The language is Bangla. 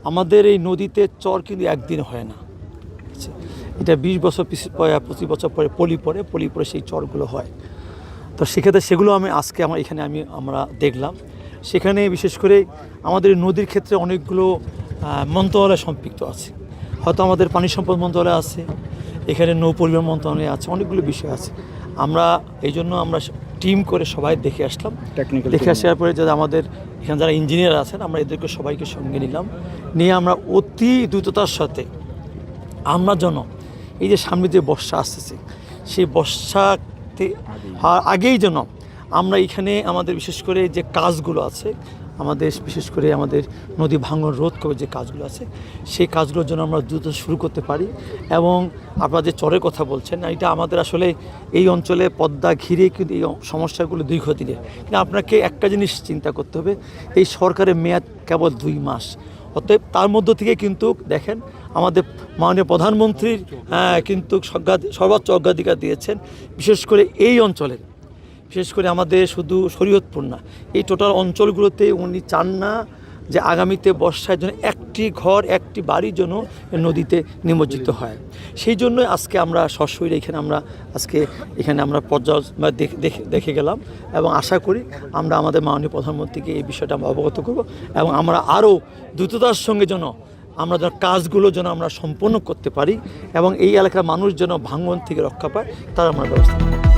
আমাদের এই নদীতে চর কিন্তু একদিন হয় না, এটা 20 বছর 25 বছর পরে পলি পরে সেই চরগুলো হয়। তো সেক্ষেত্রে সেগুলো আজকে আমরা দেখলাম। সেখানে বিশেষ করে আমাদের নদীর ক্ষেত্রে অনেকগুলো মন্ত্রণালয় সম্পৃক্ত আছে। হয়তো আমাদের পানি সম্পদ মন্ত্রণালয় আছে, এখানে নৌ পরিবহন মন্ত্রণালয় আছে, অনেকগুলো বিষয় আছে। আমরা এই জন্য আমরা টিম করে সবাই দেখে আসলাম। দেখে আসার পরে যারা আমাদের এখানে যারা ইঞ্জিনিয়ার আছেন, আমরা এদেরকে সবাইকে সঙ্গে নিলাম, নিয়ে আমরা অতি দ্রুততার সাথে আমরা যেন এই যে সামনে যে বর্ষা আসতেছে, সেই বর্ষাতে আগেই যেন আমরা এখানে আমাদের বিশেষ করে যে কাজগুলো আছে, আমাদের বিশেষ করে আমাদের নদী ভাঙন রোধ করে যে কাজগুলো আছে, সেই কাজগুলোর জন্য আমরা দ্রুত শুরু করতে পারি। এবং আপনারা যে চরের কথা বলছেন, এটা আমাদের আসলে এই অঞ্চলে পদ্মা ঘিরে কিন্তু এই সমস্যাগুলো দীর্ঘদিনের। কিন্তু আপনাকে একটা জিনিস চিন্তা করতে হবে, এই সরকারের মেয়াদ কেবল 2 মাস। অতএব তার মধ্য থেকে কিন্তু দেখেন আমাদের মাননীয় প্রধানমন্ত্রীর কিন্তু সর্বোচ্চ অগ্রাধিকার দিয়েছেন বিশেষ করে এই অঞ্চলের, বিশেষ করে আমাদের শুধু শরীয়তপুর না, এই টোটাল অঞ্চলগুলোতে উনি চান না যে আগামীতে বর্ষার জন্য একটি ঘর একটি বাড়ির জন্য নদীতে নিমজ্জিত হয়। সেই জন্য আজকে আমরা সশরীরে এখানে আমরা দেখে গেলাম এবং আশা করি আমরা আমাদের মাননীয় প্রধানমন্ত্রীকে এই বিষয়টা আমরা অবগত করব এবং আমরা আরও দ্রুততার সঙ্গে আমরা যেন কাজগুলো আমরা সম্পন্ন করতে পারি এবং এই এলাকার মানুষ যেন ভাঙন থেকে রক্ষা পায়, তার আমরা ব্যবস্থা করব।